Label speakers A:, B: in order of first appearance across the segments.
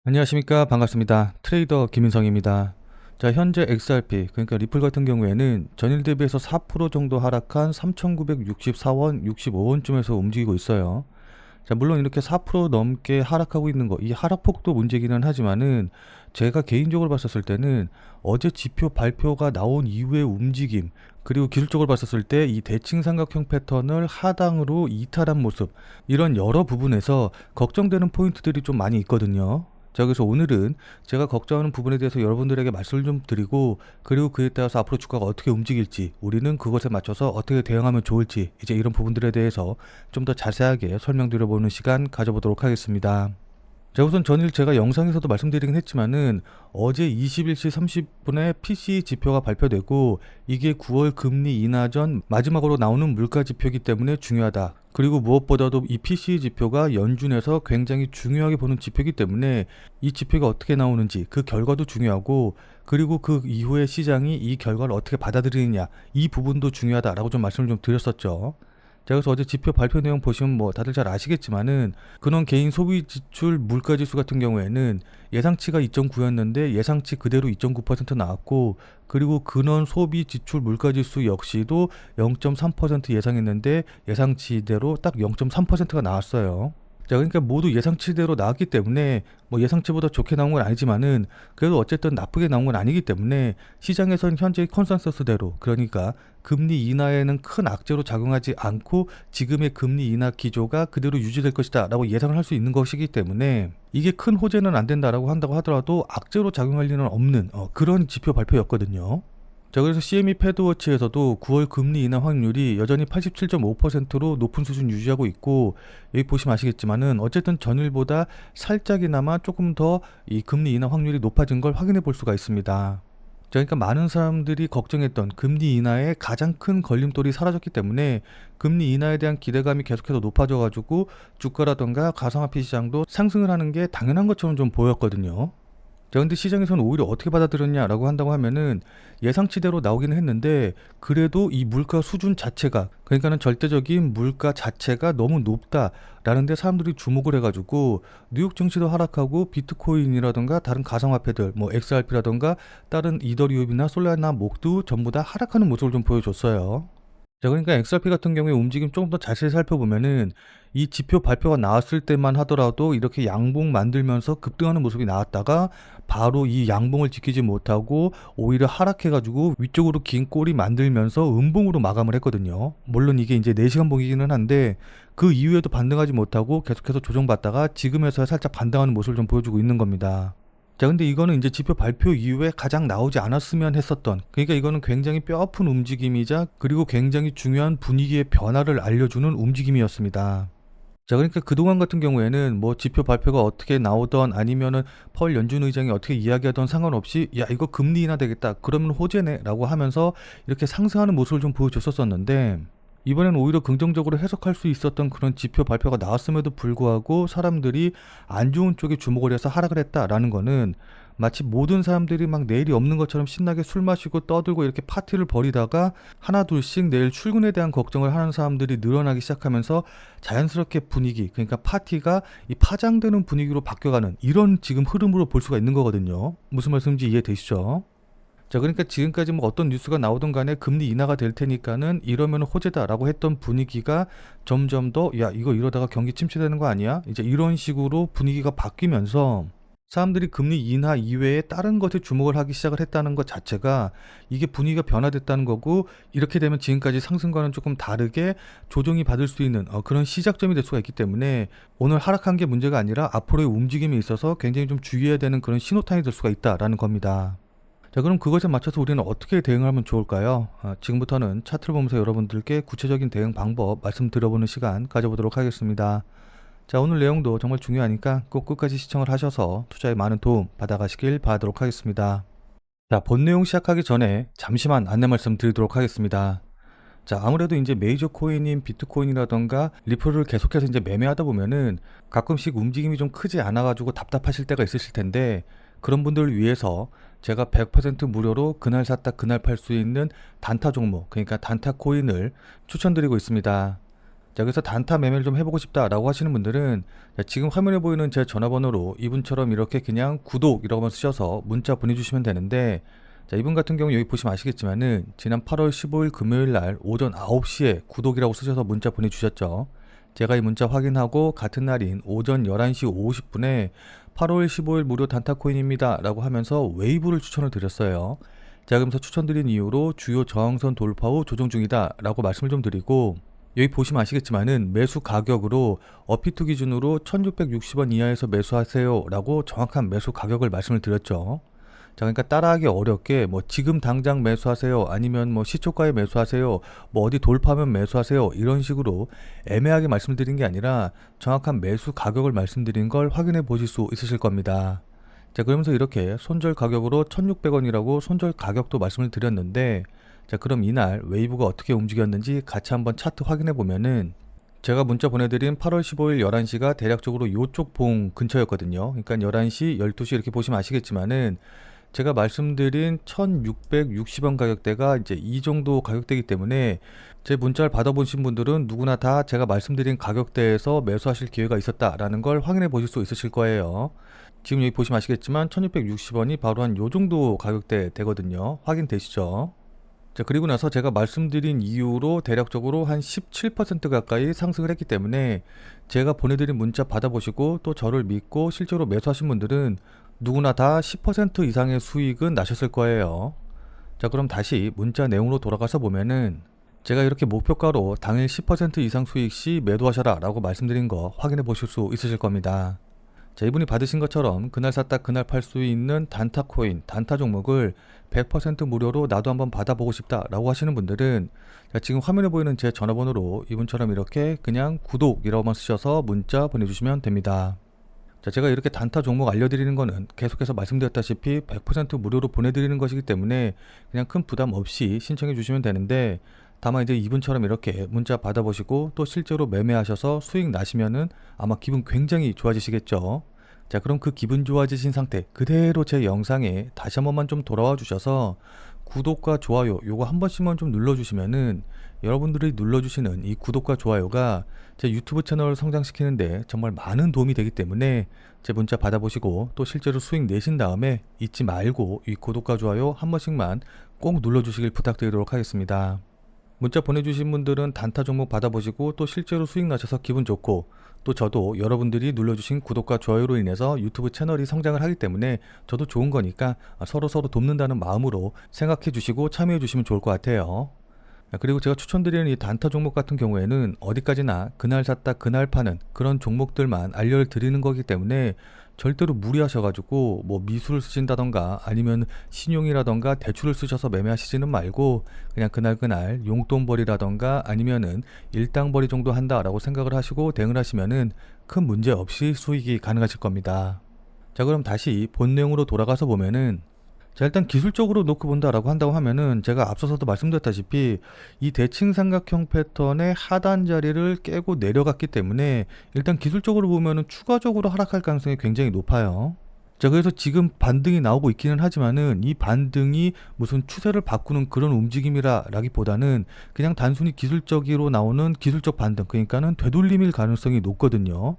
A: 안녕하십니까. 반갑습니다. 트레이더 김인성입니다. 자, 현재 XRP, 그러니까 리플 같은 경우에는 전일 대비해서 4% 정도 하락한 3,964원, 65원쯤에서 움직이고 있어요. 자, 물론 이렇게 4% 넘게 하락하고 있는 거, 이 하락폭도 문제기는 하지만은 제가 개인적으로 봤었을 때는 어제 지표 발표가 나온 이후의 움직임, 그리고 기술적으로 봤었을 때 이 대칭 삼각형 패턴을 하단으로 이탈한 모습, 이런 여러 부분에서 걱정되는 포인트들이 좀 많이 있거든요. 자, 그래서 오늘은 제가 걱정하는 부분에 대해서 여러분들에게 말씀을 좀 드리고, 그리고 그에 따라서 앞으로 주가가 어떻게 움직일지, 우리는 그것에 맞춰서 어떻게 대응하면 좋을지, 이제 이런 부분들에 대해서 좀 더 자세하게 설명드려보는 시간 가져보도록 하겠습니다. 자, 우선 전일 제가 영상에서도 말씀드리긴 했지만은 어제 21시 30분에 PCE 지표가 발표되고, 이게 9월 금리 인하 전 마지막으로 나오는 물가 지표이기 때문에 중요하다. 그리고 무엇보다도 이 PCE 지표가 연준에서 굉장히 중요하게 보는 지표이기 때문에 이 지표가 어떻게 나오는지 그 결과도 중요하고, 그리고 그 이후에 시장이 이 결과를 어떻게 받아들이느냐, 이 부분도 중요하다라고 좀 말씀을 좀 드렸었죠. 자, 그래서 어제 지표 발표 내용 보시면 뭐 다들 잘 아시겠지만은 근원 개인 소비 지출 물가 지수 같은 경우에는 예상치가 2.9였는데 예상치 그대로 2.9% 나왔고, 그리고 근원 소비 지출 물가 지수 역시도 0.3% 예상했는데 예상치대로 딱 0.3%가 나왔어요. 자, 그러니까 모두 예상치대로 나왔기 때문에 뭐 예상치보다 좋게 나온 건 아니지만은 그래도 어쨌든 나쁘게 나온 건 아니기 때문에 시장에서는 현재 컨센서스대로, 그러니까 금리 인하에는 큰 악재로 작용하지 않고 지금의 금리 인하 기조가 그대로 유지될 것이다 라고 예상을 할 수 있는 것이기 때문에 이게 큰 호재는 안 된다라고 한다고 하더라도 악재로 작용할 리는 없는 그런 지표 발표였거든요. 자, 그래서 CME 패드워치에서도 9월 금리 인하 확률이 여전히 87.5%로 높은 수준 유지하고 있고, 여기 보시면 아시겠지만은 어쨌든 전일보다 살짝이나마 조금 더 이 금리 인하 확률이 높아진 걸 확인해 볼 수가 있습니다. 자, 그러니까 많은 사람들이 걱정했던 금리 인하의 가장 큰 걸림돌이 사라졌기 때문에 금리 인하에 대한 기대감이 계속해서 높아져가지고 주가라던가 가상화폐 시장도 상승을 하는 게 당연한 것처럼 좀 보였거든요. 자, 근데 시장에서는 오히려 어떻게 받아들였냐라고 한다고 하면은 예상치대로 나오기는 했는데 그래도 이 물가 수준 자체가, 그러니까는 절대적인 물가 자체가 너무 높다라는 데 사람들이 주목을 해가지고 뉴욕 증시도 하락하고 비트코인이라던가 다른 가상화폐들 뭐 XRP라던가 다른 이더리움이나 솔라나 모두 전부 다 하락하는 모습을 좀 보여줬어요. 자, 그러니까 XRP 같은 경우에 움직임 조금 더 자세히 살펴보면은 이 지표 발표가 나왔을 때만 하더라도 이렇게 양봉 만들면서 급등하는 모습이 나왔다가 바로 이 양봉을 지키지 못하고 오히려 하락해가지고 위쪽으로 긴 꼬리 만들면서 음봉으로 마감을 했거든요. 물론 이게 이제 4시간 봉이기는 한데 그 이후에도 반등하지 못하고 계속해서 조정받다가 지금에서야 살짝 반등하는 모습을 좀 보여주고 있는 겁니다. 자, 근데 이거는 이제 지표 발표 이후에 가장 나오지 않았으면 했었던, 그러니까 이거는 굉장히 뼈아픈 움직임이자 그리고 굉장히 중요한 분위기의 변화를 알려주는 움직임이었습니다. 자, 그러니까 그동안 같은 경우에는 뭐 지표 발표가 어떻게 나오던 아니면은 펄 연준 의장이 어떻게 이야기하던 상관없이 야, 이거 금리 인하 되겠다, 그러면 호재네 라고 하면서 이렇게 상승하는 모습을 좀 보여줬었었는데, 이번엔 오히려 긍정적으로 해석할 수 있었던 그런 지표 발표가 나왔음에도 불구하고 사람들이 안 좋은 쪽에 주목을 해서 하락을 했다라는 거는 마치 모든 사람들이 막 내일이 없는 것처럼 신나게 술 마시고 떠들고 이렇게 파티를 벌이다가 하나 둘씩 내일 출근에 대한 걱정을 하는 사람들이 늘어나기 시작하면서 자연스럽게 분위기, 그러니까 파티가 이 파장되는 분위기로 바뀌어가는 이런 지금 흐름으로 볼 수가 있는 거거든요. 무슨 말씀인지 이해되시죠? 자, 그러니까 지금까지 뭐 어떤 뉴스가 나오든 간에 금리 인하가 될 테니까는 이러면 호재다라고 했던 분위기가 점점 더 야, 이거 이러다가 경기 침체되는 거 아니야? 이제 이런 식으로 분위기가 바뀌면서 사람들이 금리 인하 이외에 다른 것에 주목을 하기 시작을 했다는 것 자체가 이게 분위기가 변화됐다는 거고, 이렇게 되면 지금까지 상승과는 조금 다르게 조정이 받을 수 있는 그런 시작점이 될 수가 있기 때문에 오늘 하락한 게 문제가 아니라 앞으로의 움직임에 있어서 굉장히 좀 주의해야 되는 그런 신호탄이 될 수가 있다라는 겁니다. 자, 그럼 그것에 맞춰서 우리는 어떻게 대응을 하면 좋을까요? 지금부터는 차트를 보면서 여러분들께 구체적인 대응 방법 말씀드려보는 시간 가져보도록 하겠습니다. 자, 오늘 내용도 정말 중요하니까 꼭 끝까지 시청을 하셔서 투자에 많은 도움 받아가시길 바라도록 하겠습니다. 자, 본 내용 시작하기 전에 잠시만 안내 말씀 드리도록 하겠습니다. 자, 아무래도 이제 메이저 코인인 비트코인이라던가 리플을 계속해서 이제 매매하다 보면은 가끔씩 움직임이 좀 크지 않아가지고 답답하실 때가 있으실 텐데, 그런 분들을 위해서 제가 100% 무료로 그날 샀다 그날 팔 수 있는 단타 종목, 그러니까 단타 코인을 추천드리고 있습니다. 자, 그래서 단타 매매를 좀 해보고 싶다라고 하시는 분들은 자, 지금 화면에 보이는 제 전화번호로 이분처럼 이렇게 그냥 구독이라고만 쓰셔서 문자 보내주시면 되는데, 자, 이분 같은 경우 여기 보시면 아시겠지만은 지난 8월 15일 금요일 날 오전 9시에 구독이라고 쓰셔서 문자 보내주셨죠. 제가 이 문자 확인하고 같은 날인 오전 11시 50분에 8월 15일 무료 단타코인입니다 라고 하면서 웨이브를 추천을 드렸어요. 자, 그러면서 추천드린 이유로 주요 저항선 돌파 후 조정 중이다 라고 말씀을 좀 드리고, 여기 보시면 아시겠지만은 매수 가격으로 어피투 기준으로 1660원 이하에서 매수하세요 라고 정확한 매수 가격을 말씀을 드렸죠. 자, 그러니까 따라하기 어렵게 뭐 지금 당장 매수하세요, 아니면 뭐 시초가에 매수하세요, 뭐 어디 돌파하면 매수하세요, 이런 식으로 애매하게 말씀드린 게 아니라 정확한 매수 가격을 말씀드린 걸 확인해 보실 수 있으실 겁니다. 자, 그러면서 이렇게 손절 가격으로 1600원이라고 손절 가격도 말씀을 드렸는데, 자, 그럼 이날 웨이브가 어떻게 움직였는지 같이 한번 차트 확인해 보면은, 제가 문자 보내드린 8월 15일 11시가 대략적으로 요쪽 봉 근처였거든요. 그러니까 11시, 12시 이렇게 보시면 아시겠지만은 제가 말씀드린 1660원 가격대가 이제 이 정도 가격대이기 때문에 제 문자를 받아보신 분들은 누구나 다 제가 말씀드린 가격대에서 매수하실 기회가 있었다라는 걸 확인해 보실 수 있으실 거예요. 지금 여기 보시면 아시겠지만 1660원이 바로 한 요 정도 가격대 되거든요. 확인되시죠? 자, 그리고 나서 제가 말씀드린 이유로 대략적으로 한 17% 가까이 상승을 했기 때문에 제가 보내드린 문자 받아보시고 또 저를 믿고 실제로 매수하신 분들은 누구나 다 10% 이상의 수익은 나셨을 거예요. 자, 그럼 다시 문자 내용으로 돌아가서 보면은 제가 이렇게 목표가로 당일 10% 이상 수익 시 매도하셔라 라고 말씀드린 거 확인해 보실 수 있으실 겁니다. 자, 이분이 받으신 것처럼 그날 샀다 그날 팔 수 있는 단타 코인, 단타 종목을 100% 무료로 나도 한번 받아보고 싶다 라고 하시는 분들은 자, 지금 화면에 보이는 제 전화번호로 이분처럼 이렇게 그냥 구독이라고만 쓰셔서 문자 보내주시면 됩니다. 자, 제가 이렇게 단타 종목 알려드리는 거는 계속해서 말씀드렸다시피 100% 무료로 보내드리는 것이기 때문에 그냥 큰 부담 없이 신청해 주시면 되는데, 다만 이제 이분처럼 이렇게 문자 받아보시고 또 실제로 매매하셔서 수익 나시면은 아마 기분 굉장히 좋아지시겠죠. 자, 그럼 그 기분 좋아지신 상태 그대로 제 영상에 다시 한 번만 좀 돌아와 주셔서 구독과 좋아요 요거 한 번씩만 좀 눌러주시면은 여러분들이 눌러주시는 이 구독과 좋아요가 제 유튜브 채널을 성장시키는데 정말 많은 도움이 되기 때문에 제 문자 받아보시고 또 실제로 수익 내신 다음에 잊지 말고 이 구독과 좋아요 한 번씩만 꼭 눌러주시길 부탁드리도록 하겠습니다. 문자 보내주신 분들은 단타 종목 받아보시고 또 실제로 수익 나셔서 기분 좋고, 또 저도 여러분들이 눌러주신 구독과 좋아요로 인해서 유튜브 채널이 성장을 하기 때문에 저도 좋은 거니까 서로서로 돕는다는 마음으로 생각해 주시고 참여해 주시면 좋을 것 같아요. 그리고 제가 추천드리는 이 단타 종목 같은 경우에는 어디까지나 그날 샀다 그날 파는 그런 종목들만 알려드리는 거기 때문에 절대로 무리하셔가지고 뭐 미수를 쓰신다던가 아니면 신용이라던가 대출을 쓰셔서 매매하시지는 말고 그냥 그날 용돈벌이라던가 아니면은 일당벌이 정도 한다라고 생각을 하시고 대응을 하시면은 큰 문제 없이 수익이 가능하실 겁니다. 자, 그럼 다시 본 내용으로 돌아가서 보면은, 자, 일단 기술적으로 놓고 본다라고 한다고 하면은 제가 앞서서도 말씀드렸다시피 이 대칭 삼각형 패턴의 하단 자리를 깨고 내려갔기 때문에 일단 기술적으로 보면은 추가적으로 하락할 가능성이 굉장히 높아요. 자, 그래서 지금 반등이 나오고 있기는 하지만은 이 반등이 무슨 추세를 바꾸는 그런 움직임이라기보다는 그냥 단순히 기술적으로 나오는 기술적 반등, 그러니까는 되돌림일 가능성이 높거든요.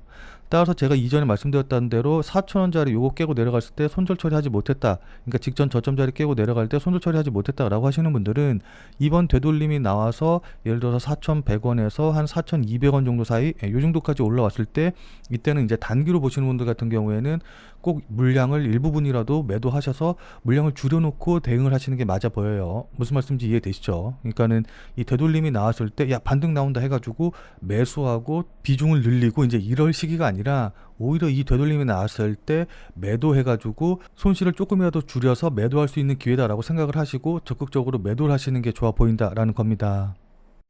A: 따라서 제가 이전에 말씀드렸던 대로 4,000원짜리 요거 깨고 내려갔을 때 손절 처리하지 못했다, 그러니까 직전 저점짜리 깨고 내려갈 때 손절 처리하지 못했다라고 하시는 분들은 이번 되돌림이 나와서 예를 들어서 4,100원에서 한 4,200원 정도 사이, 요 정도까지 올라왔을 때 이때는 이제 단기로 보시는 분들 같은 경우에는 꼭 물량을 일부분이라도 매도하셔서 물량을 줄여놓고 대응을 하시는 게 맞아 보여요. 무슨 말씀인지 이해되시죠? 그러니까는 이 되돌림이 나왔을 때 야 반등 나온다 해가지고 매수하고 비중을 늘리고 이제 이럴 시기가 아니라 오히려 이 되돌림이 나왔을 때 매도해가지고 손실을 조금이라도 줄여서 매도할 수 있는 기회다라고 생각을 하시고 적극적으로 매도를 하시는 게 좋아 보인다라는 겁니다.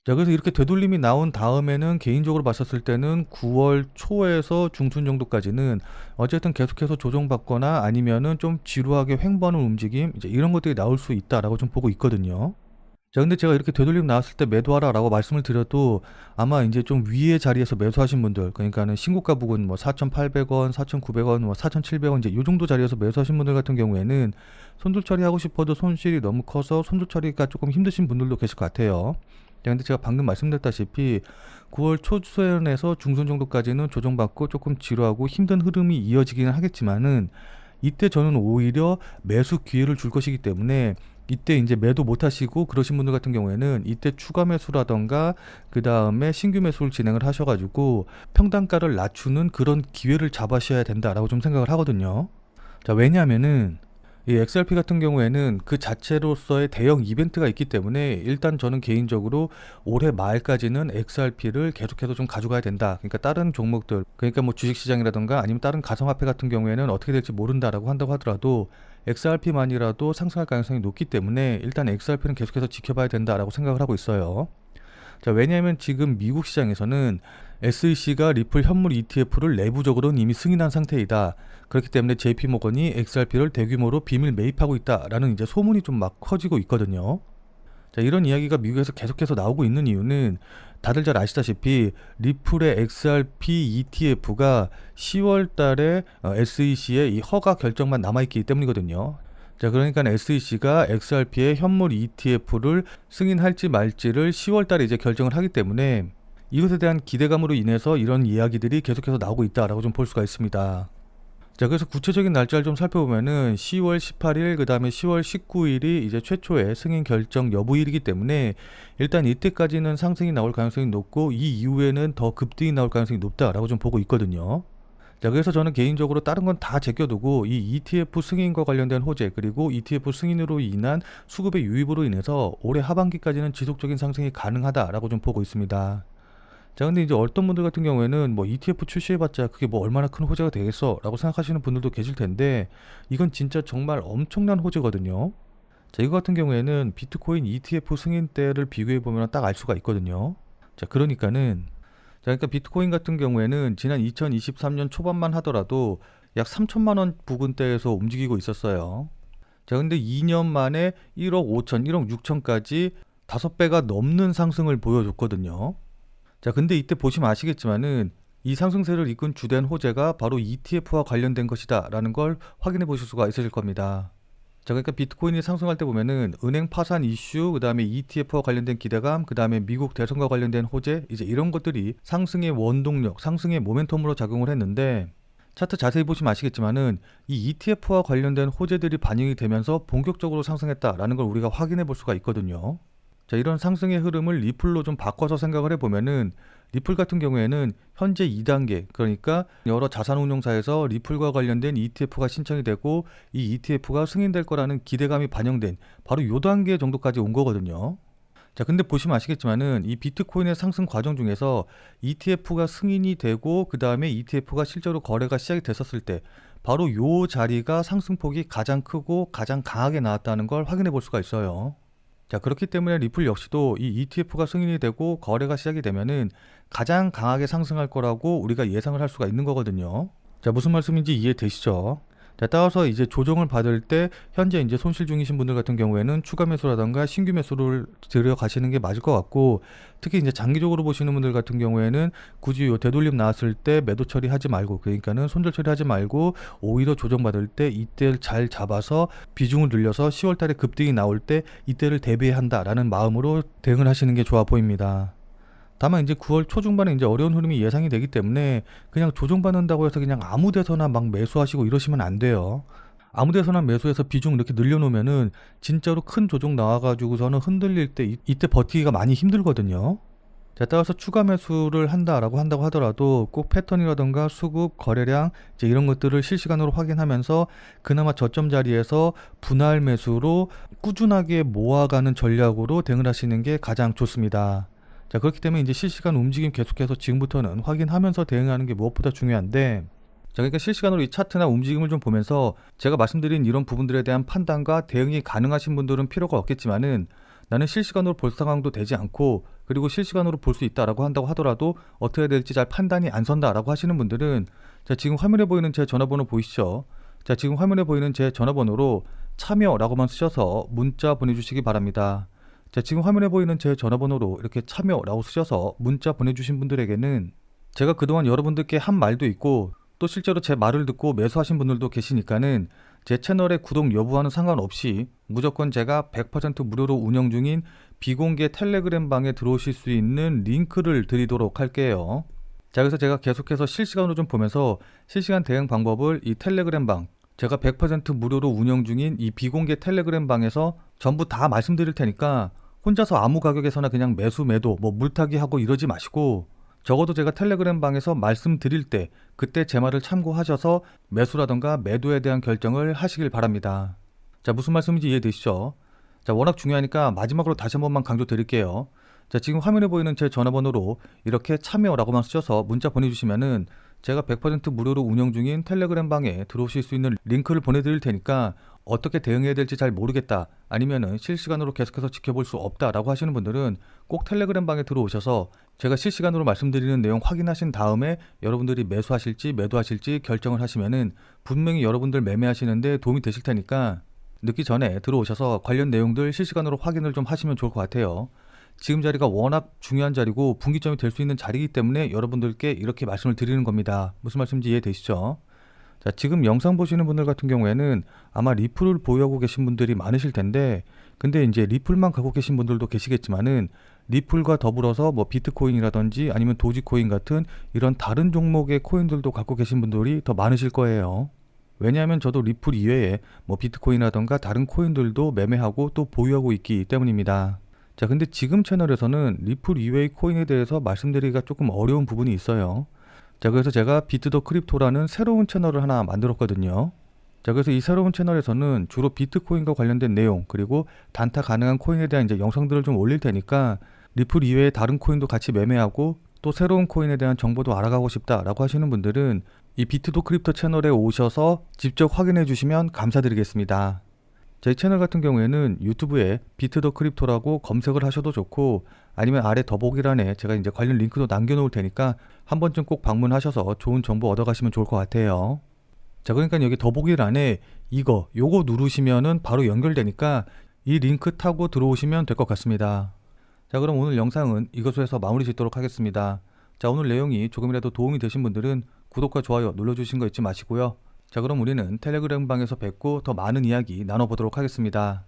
A: 자, 그래서 이렇게 되돌림이 나온 다음에는 개인적으로 봤었을 때는 9월 초에서 중순 정도까지는 어쨌든 계속해서 조정받거나 아니면은 좀 지루하게 횡보하는 움직임, 이제 이런 것들이 나올 수 있다라고 좀 보고 있거든요. 자, 근데 제가 이렇게 되돌림 나왔을 때 매도하라 라고 말씀을 드려도 아마 이제 좀 위의 자리에서 매수하신 분들, 그러니까는 신고가 부근 뭐 4,800원, 4,900원, 뭐 4,700원 이제 요 정도 자리에서 매수하신 분들 같은 경우에는 손절 처리하고 싶어도 손실이 너무 커서 손절 처리가 조금 힘드신 분들도 계실 것 같아요. 근데 제가 방금 말씀드렸다시피 9월 초순에서 중순 정도까지는 조정받고 조금 지루하고 힘든 흐름이 이어지기는 하겠지만은 이때 저는 오히려 매수 기회를 줄 것이기 때문에 이때 이제 매도 못 하시고 그러신 분들 같은 경우에는 이때 추가 매수라던가 그 다음에 신규 매수를 진행을 하셔가지고 평단가를 낮추는 그런 기회를 잡으셔야 된다라고 좀 생각을 하거든요. 자, 왜냐하면은 이 XRP 같은 경우에는 그 자체로서의 대형 이벤트가 있기 때문에 일단 저는 개인적으로 올해 말까지는 XRP를 계속해서 좀 가져가야 된다. 그러니까 다른 종목들, 그러니까 뭐 주식시장이라던가 아니면 다른 가상화폐 같은 경우에는 어떻게 될지 모른다라고 한다고 하더라도 XRP만이라도 상승할 가능성이 높기 때문에 일단 XRP는 계속해서 지켜봐야 된다라고 생각을 하고 있어요. 자, 왜냐하면 지금 미국 시장에서는 SEC가 리플 현물 ETF를 내부적으로는 이미 승인한 상태이다. 그렇기 때문에 JP모건이 XRP를 대규모로 비밀 매입하고 있다라는 이제 소문이 좀 막 커지고 있거든요. 자, 이런 이야기가 미국에서 계속해서 나오고 있는 이유는 다들 잘 아시다시피 리플의 XRP ETF가 10월 달에 SEC의 이 허가 결정만 남아있기 때문이거든요. 자, 그러니까 SEC가 XRP의 현물 ETF를 승인할지 말지를 10월 달에 이제 결정을 하기 때문에 이것에 대한 기대감으로 인해서 이런 이야기들이 계속해서 나오고 있다라고 좀 볼 수가 있습니다. 자, 그래서 구체적인 날짜를 좀 살펴보면은 10월 18일, 그 다음에 10월 19일이 이제 최초의 승인 결정 여부일이기 때문에 일단 이때까지는 상승이 나올 가능성이 높고 이 이후에는 더 급등이 나올 가능성이 높다라고 좀 보고 있거든요. 자, 그래서 저는 개인적으로 다른 건 다 제껴두고 이 ETF 승인과 관련된 호재 그리고 ETF 승인으로 인한 수급의 유입으로 인해서 올해 하반기까지는 지속적인 상승이 가능하다라고 좀 보고 있습니다. 자, 근데 이제 어떤 분들 같은 경우에는 뭐 ETF 출시해봤자 그게 뭐 얼마나 큰 호재가 되겠어 라고 생각하시는 분들도 계실 텐데 이건 진짜 정말 엄청난 호재거든요. 자, 이거 같은 경우에는 비트코인 ETF 승인 때를 비교해보면 딱 알 수가 있거든요. 자, 그러니까 비트코인 같은 경우에는 지난 2023년 초반만 하더라도 약 3천만 원 부근대에서 움직이고 있었어요. 자, 근데 2년 만에 1억 5천, 1억 6천까지 5배가 넘는 상승을 보여줬거든요. 자, 근데 이때 보시면 아시겠지만은 이 상승세를 이끈 주된 호재가 바로 ETF와 관련된 것이다 라는 걸 확인해 보실 수가 있으실 겁니다. 자, 그러니까 비트코인이 상승할 때 보면은 은행 파산 이슈, 그 다음에 ETF와 관련된 기대감, 그 다음에 미국 대선과 관련된 호재, 이제 이런 것들이 상승의 원동력, 상승의 모멘텀으로 작용을 했는데 차트 자세히 보시면 아시겠지만은 이 ETF와 관련된 호재들이 반영이 되면서 본격적으로 상승했다라는 걸 우리가 확인해 볼 수가 있거든요. 자, 이런 상승의 흐름을 리플로 좀 바꿔서 생각을 해보면은 리플 같은 경우에는 현재 2단계, 그러니까 여러 자산운용사에서 리플과 관련된 ETF가 신청이 되고 이 ETF가 승인될 거라는 기대감이 반영된 바로 요 단계 정도까지 온 거거든요. 자, 근데 보시면 아시겠지만은 이 비트코인의 상승 과정 중에서 ETF가 승인이 되고 그 다음에 ETF가 실제로 거래가 시작이 됐었을 때 바로 요 자리가 상승폭이 가장 크고 가장 강하게 나왔다는 걸 확인해 볼 수가 있어요. 자, 그렇기 때문에 리플 역시도 이 ETF가 승인이 되고 거래가 시작이 되면은 가장 강하게 상승할 거라고 우리가 예상을 할 수가 있는 거거든요. 자, 무슨 말씀인지 이해되시죠? 자, 따라서 이제 조정을 받을 때 현재 이제 손실 중이신 분들 같은 경우에는 추가 매수라던가 신규 매수를 들여가시는 게 맞을 것 같고, 특히 이제 장기적으로 보시는 분들 같은 경우에는 굳이 요 되돌림 나왔을 때 매도 처리하지 말고, 그러니까는 손절 처리하지 말고 오히려 조정 받을 때 이때를 잘 잡아서 비중을 늘려서 10월 달에 급등이 나올 때 이때를 대비해야 한다라는 마음으로 대응을 하시는 게 좋아 보입니다. 다만 이제 9월 초중반에 이제 어려운 흐름이 예상이 되기 때문에 그냥 조정받는다고 해서 그냥 아무 데서나 막 매수하시고 이러시면 안 돼요. 아무 데서나 매수해서 비중 이렇게 늘려놓으면은 진짜로 큰 조정 나와가지고서는 흔들릴 때 이때 버티기가 많이 힘들거든요. 자, 따라서 추가 매수를 한다고 하더라도 꼭 패턴이라던가 수급, 거래량 이제 이런 것들을 실시간으로 확인하면서 그나마 저점 자리에서 분할 매수로 꾸준하게 모아가는 전략으로 대응을 하시는 게 가장 좋습니다. 자, 그렇기 때문에 이제 실시간 움직임 계속해서 지금부터는 확인하면서 대응하는 게 무엇보다 중요한데, 자, 그러니까 실시간으로 이 차트나 움직임을 좀 보면서 제가 말씀드린 이런 부분들에 대한 판단과 대응이 가능하신 분들은 필요가 없겠지만은 나는 실시간으로 볼 상황도 되지 않고 그리고 실시간으로 볼 수 있다라고 한다고 하더라도 어떻게 해야 될지 잘 판단이 안 선다라고 하시는 분들은 자, 지금 화면에 보이는 제 전화번호 보이시죠? 자, 지금 화면에 보이는 제 전화번호로 참여라고만 쓰셔서 문자 보내주시기 바랍니다. 자, 지금 화면에 보이는 제 전화번호로 이렇게 참여라고 쓰셔서 문자 보내주신 분들에게는 제가 그동안 여러분들께 한 말도 있고 또 실제로 제 말을 듣고 매수하신 분들도 계시니까는 제 채널의 구독 여부와는 상관없이 무조건 제가 100% 무료로 운영 중인 비공개 텔레그램 방에 들어오실 수 있는 링크를 드리도록 할게요. 자, 그래서 제가 계속해서 실시간으로 좀 보면서 실시간 대응 방법을 이 텔레그램 방, 제가 100% 무료로 운영 중인 이 비공개 텔레그램 방에서 전부 다 말씀드릴 테니까 혼자서 아무 가격에서나 그냥 매수 매도 뭐 물타기 하고 이러지 마시고, 적어도 제가 텔레그램 방에서 말씀드릴 때 그때 제 말을 참고하셔서 매수라던가 매도에 대한 결정을 하시길 바랍니다. 자, 무슨 말씀인지 이해되시죠? 자, 워낙 중요하니까 마지막으로 다시 한 번만 강조드릴게요. 자, 지금 화면에 보이는 제 전화번호로 이렇게 참여라고만 쓰셔서 문자 보내주시면은 제가 100% 무료로 운영 중인 텔레그램 방에 들어오실 수 있는 링크를 보내드릴 테니까 어떻게 대응해야 될지 잘 모르겠다, 아니면은 실시간으로 계속해서 지켜볼 수 없다라고 하시는 분들은 꼭 텔레그램 방에 들어오셔서 제가 실시간으로 말씀드리는 내용 확인하신 다음에 여러분들이 매수하실지 매도하실지 결정을 하시면은 분명히 여러분들 매매하시는데 도움이 되실 테니까 늦기 전에 들어오셔서 관련 내용들 실시간으로 확인을 좀 하시면 좋을 것 같아요. 지금 자리가 워낙 중요한 자리고 분기점이 될 수 있는 자리이기 때문에 여러분들께 이렇게 말씀을 드리는 겁니다. 무슨 말씀인지 이해되시죠? 자, 지금 영상 보시는 분들 같은 경우에는 아마 리플을 보유하고 계신 분들이 많으실 텐데, 근데 이제 리플만 갖고 계신 분들도 계시겠지만은 리플과 더불어서 뭐 비트코인이라든지 아니면 도지코인 같은 이런 다른 종목의 코인들도 갖고 계신 분들이 더 많으실 거예요. 왜냐하면 저도 리플 이외에 뭐 비트코인이라던가 다른 코인들도 매매하고 또 보유하고 있기 때문입니다. 자, 근데 지금 채널에서는 리플 이외의 코인에 대해서 말씀드리기가 조금 어려운 부분이 있어요. 자, 그래서 제가 비트 더 크립토라는 새로운 채널을 하나 만들었거든요. 자, 그래서 이 새로운 채널에서는 주로 비트코인과 관련된 내용, 그리고 단타 가능한 코인에 대한 이제 영상들을 좀 올릴 테니까 리플 이외의 다른 코인도 같이 매매하고 또 새로운 코인에 대한 정보도 알아가고 싶다라고 하시는 분들은 이 비트 더 크립토 채널에 오셔서 직접 확인해 주시면 감사드리겠습니다. 제 채널 같은 경우에는 유튜브에 비트 더 크립토라고 검색을 하셔도 좋고, 아니면 아래 더보기란에 제가 이제 관련 링크도 남겨놓을 테니까 한 번쯤 꼭 방문하셔서 좋은 정보 얻어가시면 좋을 것 같아요. 자, 그러니까 여기 더보기란에 요거 누르시면은 바로 연결되니까 이 링크 타고 들어오시면 될 것 같습니다. 자, 그럼 오늘 영상은 이것으로 해서 마무리 짓도록 하겠습니다. 자, 오늘 내용이 조금이라도 도움이 되신 분들은 구독과 좋아요 눌러주신 거 잊지 마시고요. 자, 그럼 우리는 텔레그램 방에서 뵙고 더 많은 이야기 나눠보도록 하겠습니다.